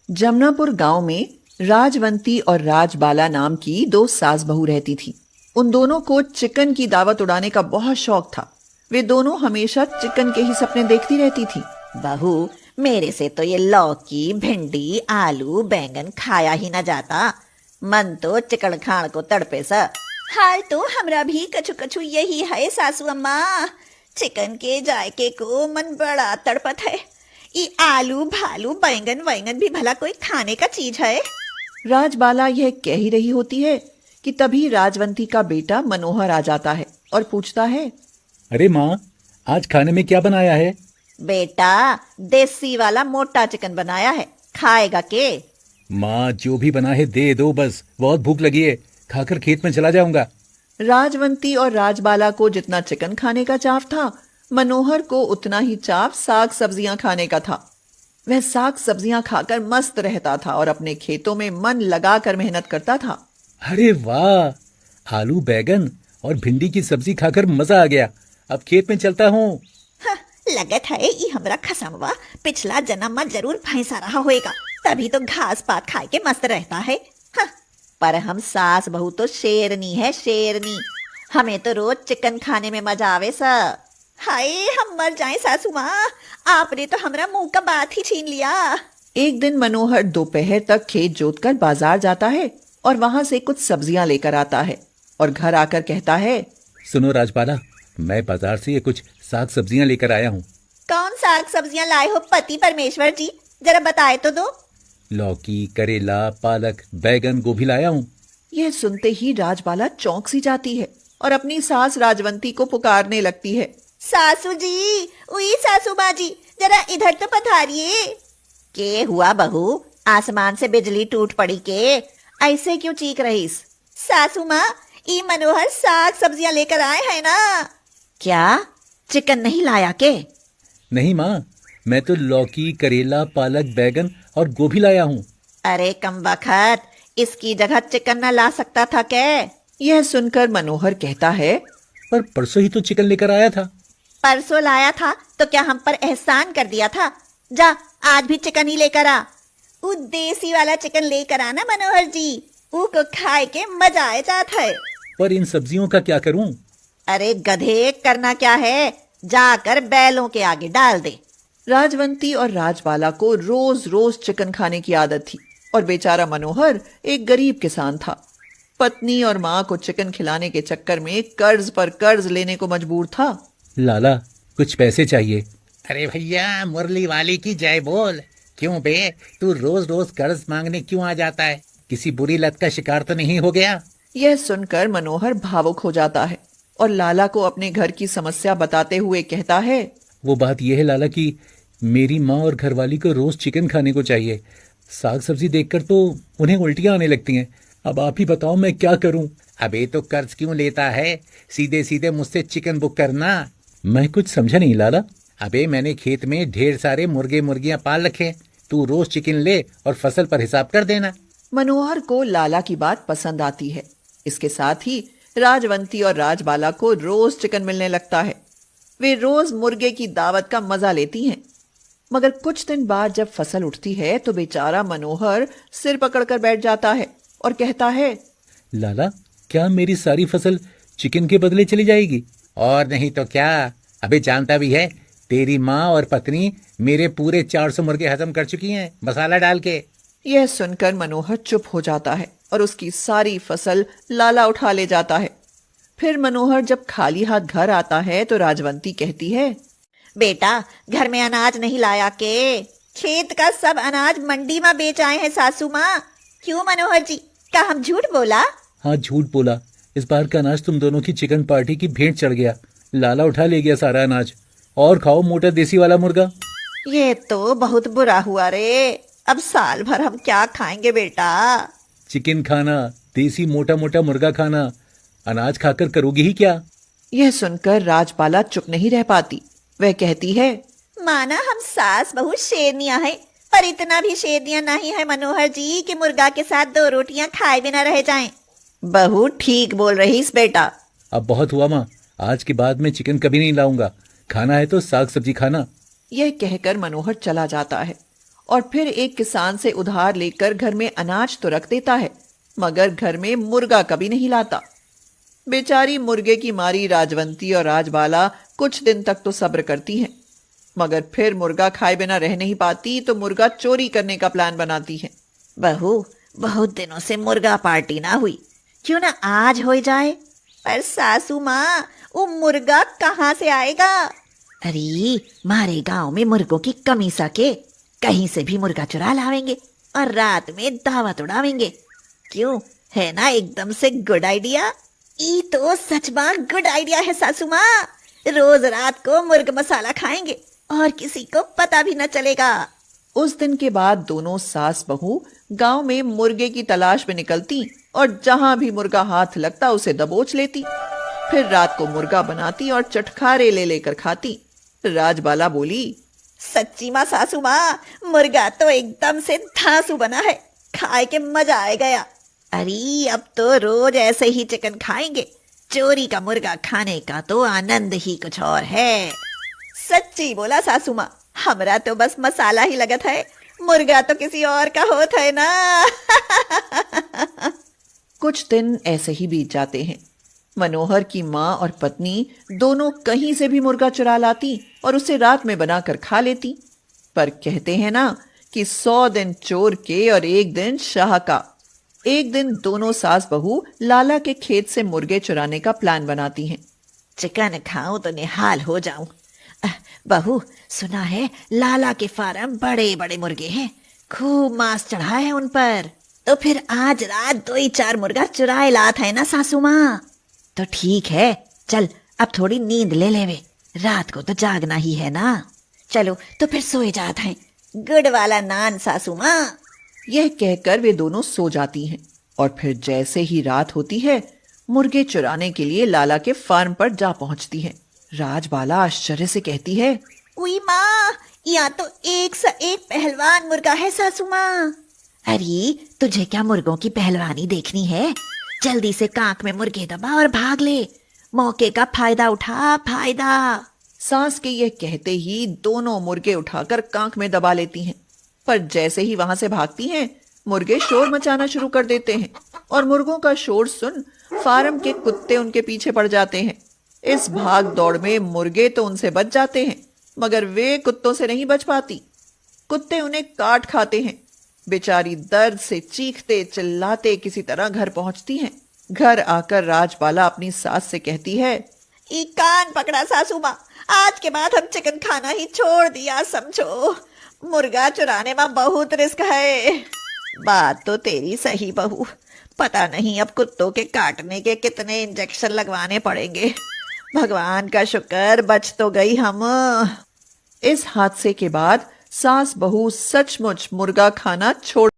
जमनापुर गांव में राजवंती और राजबाला नाम की दो सास बहू रहती थी। उन दोनों को चिकन की दावत उड़ाने का बहुत शौक था। वे दोनों हमेशा चिकन के ही सपने देखती रहती थी। बहू, मेरे से तो ये लौकी, भिंडी, आलू, बैंगन खाया ही न जाता। मन तो चिकन खाण को तड़पे सा। हाल तो हमरा भी कछु कछु यही है सासू अम्मा। चिकन के जायके को मन बड़ा तड़पत है। ये आलू भालू बैंगन वैगन भी भला कोई खाने का चीज है? राजबाला यह कह ही रही होती है कि तभी राजवंती का बेटा मनोहर आ जाता है और पूछता है, अरे माँ, आज खाने में क्या बनाया है? बेटा, देसी वाला मोटा चिकन बनाया है, खाएगा के? माँ, जो भी बना है दे दो बस, बहुत भूख लगी है, खाकर खेत में चला जाऊंगा। राजवंती और राजबाला को जितना चिकन खाने का चाव था, मनोहर को उतना ही चाव साग सब्जियां खाने का था। वह साग सब्जियां खाकर मस्त रहता था और अपने खेतों में मन लगाकर मेहनत करता था। अरे वाह, आलू बैगन और भिंडी की सब्जी खाकर मजा आ गया। अब खेत में चलता हूँ। हाँ, लगत है ये हमरा खसमवा पिछला जन्म में जरूर भैंसा रहा होएगा, तभी तो घास पात खाए के मस्त रहता है। हाँ, पर हम सास बहू तो शेरनी है, शेरनी। हमें तो रोज चिकन खाने में मजा आवे सा। हाय, हम मर जाएं सासू माँ, आपने तो हमरा मुंह का बात ही छीन लिया। एक दिन मनोहर दोपहर तक खेत जोतकर बाजार जाता है और वहां से कुछ सब्जियां लेकर आता है और घर आकर कहता है, सुनो राजबाला, मैं बाजार से ये कुछ साग सब्जियां लेकर आया हूँ। कौन साग सब्जियां लाए हो पति परमेश्वर जी, जरा बताए तो दो। लौकी, करेला, पालक, बैगन, गोभी लाया हूँ। यह सुनते ही राजबाला चौंक सी जाती है और अपनी सास राजवंती को पुकारने लगती है, सासू जी, उई सासू बाजी, जरा इधर तो पधारिए। के हुआ बहू, आसमान से बिजली टूट पड़ी के? ऐसे क्यों चीख रहीस? सासू माँ, ई मनोहर साग सब्जियां लेकर आए हैं ना। क्या चिकन नहीं लाया के? नहीं माँ, मैं तो लौकी, करेला, पालक, बैगन और गोभी लाया हूँ। अरे कम बखत, इसकी जगह चिकन न ला सकता था क्या? यह सुनकर मनोहर कहता है, पर परसों ही तो चिकन लेकर आया था। परसों लाया था तो क्या हम पर एहसान कर दिया था? जा, आज भी चिकन ही लेकर आ। वो देसी वाला चिकन लेकर आना मनोहर जी, वो को खाए के मजा आ जाता है। पर इन सब्जियों का क्या करूं? अरे गधे, करना क्या है, जाकर बैलों के आगे डाल दे। राजवंती और राजबाला को रोज रोज चिकन खाने की आदत थी और बेचारा मनोहर एक गरीब किसान था। पत्नी और माँ को चिकन खिलाने के चक्कर में कर्ज पर कर्ज लेने को मजबूर था। लाला, कुछ पैसे चाहिए। अरे भैया, मुरली वाली की जय बोल। क्यों बे, तू रोज रोज कर्ज मांगने क्यों आ जाता है? किसी बुरी लत का शिकार तो नहीं हो गया? यह सुनकर मनोहर भावुक हो जाता है और लाला को अपने घर की समस्या बताते हुए कहता है, वो बात यह है लाला कि मेरी माँ और घरवाली को रोज चिकन खाने को चाहिए। साग सब्जी देखकर तो उन्हें उल्टियां आने लगती हैं। अब आप ही बताओ मैं क्या करूं? अबे तो कर्ज क्यों लेता है? सीधे सीधे मुझसे चिकन बुक करना। मैं कुछ समझा नहीं लाला। अबे मैंने खेत में ढेर सारे मुर्गे मुर्गियां पाल रखे, तू रोज चिकन ले और फसल पर हिसाब कर देना। मनोहर को लाला की बात पसंद आती है। इसके साथ ही राजवंती और राजबाला को रोज चिकन मिलने लगता है। वे रोज मुर्गे की दावत का मजा लेती हैं। मगर कुछ दिन बाद जब फसल उठती है तो बेचारा मनोहर सिर पकड़कर बैठ जाता है और कहता है, लाला, क्या मेरी सारी फसल चिकन के बदले चली जाएगी? और नहीं तो क्या। अबे जानता भी है, तेरी माँ और पत्नी मेरे पूरे 400 मुर्गे हजम कर चुकी हैं मसाला डाल के। यह सुनकर मनोहर चुप हो जाता है और उसकी सारी फसल लाला उठा ले जाता है। फिर मनोहर जब खाली हाथ घर आता है तो राजवंती कहती है, बेटा, घर में अनाज नहीं लाया के? खेत का सब अनाज मंडी में बेच आए हैं सासू माँ। क्यों मनोहर जी, क्या हम झूठ बोला? हाँ, झूठ बोला। इस बार का अनाज तुम दोनों की चिकन पार्टी की भेंट चढ़ गया। लाला उठा ले गया सारा अनाज। और खाओ मोटा देसी वाला मुर्गा। ये तो बहुत बुरा हुआ रे। अब साल भर हम क्या खाएंगे बेटा? चिकन खाना, देसी मोटा मोटा मुर्गा खाना, अनाज खाकर करोगी ही क्या? यह सुनकर राजबाला चुप नहीं रह पाती। वह कहती है, माना हम सास बहू शेरनियां हैं, पर इतना भी शेरनियां नहीं है मनोहर जी कि मुर्गा के साथ 2 रोटियां खाए बिना रह जाएं। बहू ठीक बोल रही इस बेटा। अब बहुत हुआ माँ, आज के बाद मैं चिकन कभी नहीं लाऊंगा। खाना है तो साग सब्जी खाना। यह कहकर मनोहर चला जाता है और फिर एक किसान से उधार लेकर घर में अनाज तो रख देता है, मगर घर में मुर्गा कभी नहीं लाता। बेचारी मुर्गे की मारी राजवंती और राजबाला कुछ दिन तक तो सब्र करती हैं, मगर फिर मुर्गा खाए बिना रह नहीं पाती तो मुर्गा चोरी करने का प्लान बनाती है। बहू, बहुत दिनों से मुर्गा पार्टी ना हुई, क्यों ना आज हो जाए। पर सासू माँ, वो मुर्गा कहाँ से आएगा? अरे मारे गांव में मुर्गों की कमी सके, कहीं से भी मुर्गा चुरा लावेंगे और रात में दावत उड़ावेंगे। क्यों, है ना एकदम से गुड आइडिया? ई तो सच में गुड आइडिया है सासू माँ। रोज रात को मुर्ग मसाला खाएंगे और किसी को पता भी न चलेगा। उस दिन के बाद दोनों सास बहू गांव में मुर्गे की तलाश में निकलती और जहां भी मुर्गा हाथ लगता उसे दबोच लेती। फिर रात को मुर्गा बनाती और चटखारे ले लेकर खाती। राजबाला बोली, सच्ची माँ सासू माँ, मुर्गा तो एकदम से धांसू बना है, खाए के मजा आ गया। अरे अब तो रोज ऐसे ही चिकन खाएंगे। चोरी का मुर्गा खाने का तो आनंद ही कुछ और है। सच्ची बोला सासू माँ, हमरा तो बस मसाला ही लगत है, मुर्गा तो किसी और का होता है ना। कुछ दिन ऐसे ही बीत जाते हैं। मनोहर की माँ और पत्नी दोनों कहीं से भी मुर्गा चुरा लाती और उसे रात में बनाकर खा लेती। पर कहते हैं ना कि 100 दिन चोर के और 1 दिन शाह का। एक दिन दोनों सास बहू लाला के खेत से मुर्गे चुराने का प्लान बनाती हैं। चिकन खाऊं तो निहाल हो जाऊं। बहू, सुना है लाला के फार्म बड़े बड़े मुर्गे हैं, खूब मांस चढ़ा है उन पर। तो फिर आज रात 2-4 मुर्गा चुराए लात है ना सासू माँ। तो ठीक है, चल अब थोड़ी नींद ले लेवे, रात को तो जागना ही है ना। चलो तो फिर सोए जात हैं। गुड वाला नान सासू माँ। यह कहकर वे दोनों सो जाती हैं और फिर जैसे ही रात होती है मुर्गे चुराने के लिए लाला के फार्म पर जा पहुंचती हैं। राजबाला आश्चर्य से कहती है, उई माँ, यहाँ तो एक से एक पहलवान मुर्गा है सासू माँ। अरे तुझे क्या मुर्गों की पहलवानी देखनी है? जल्दी से कांख में मुर्गे दबा और भाग ले, मौके का फायदा उठा, फायदा। सास के यह कहते ही दोनों मुर्गे उठाकर कांख में दबा लेती हैं। पर जैसे ही वहां से भागती हैं, मुर्गे शोर मचाना शुरू कर देते हैं और मुर्गों का शोर सुन फार्म के कुत्ते उनके पीछे पड़ जाते हैं। इस भाग दौड़ में मुर्गे तो उनसे बच जाते हैं, मगर वे कुत्तों से नहीं बच पाती। कुत्ते उन्हें काट खाते हैं। बेचारी दर्द से चीखते चिल्लाते किसी तरह घर पहुंचती हैं। घर आकर राजबाला अपनी सास से कहती है, ई कान पकड़ा सासू माँ, आज के बाद हम चिकन खाना ही छोड़ दिया समझो। मुर्गा चुराने में बहुत रिस्क है। बात तो तेरी सही बहू, पता नहीं अब कुत्तों के काटने के कितने इंजेक्शन लगवाने पड़ेंगे। भगवान का शुक्र बच तो गई हम। इस हादसे के बाद सास बहू सचमुच मुर्गा खाना छोड़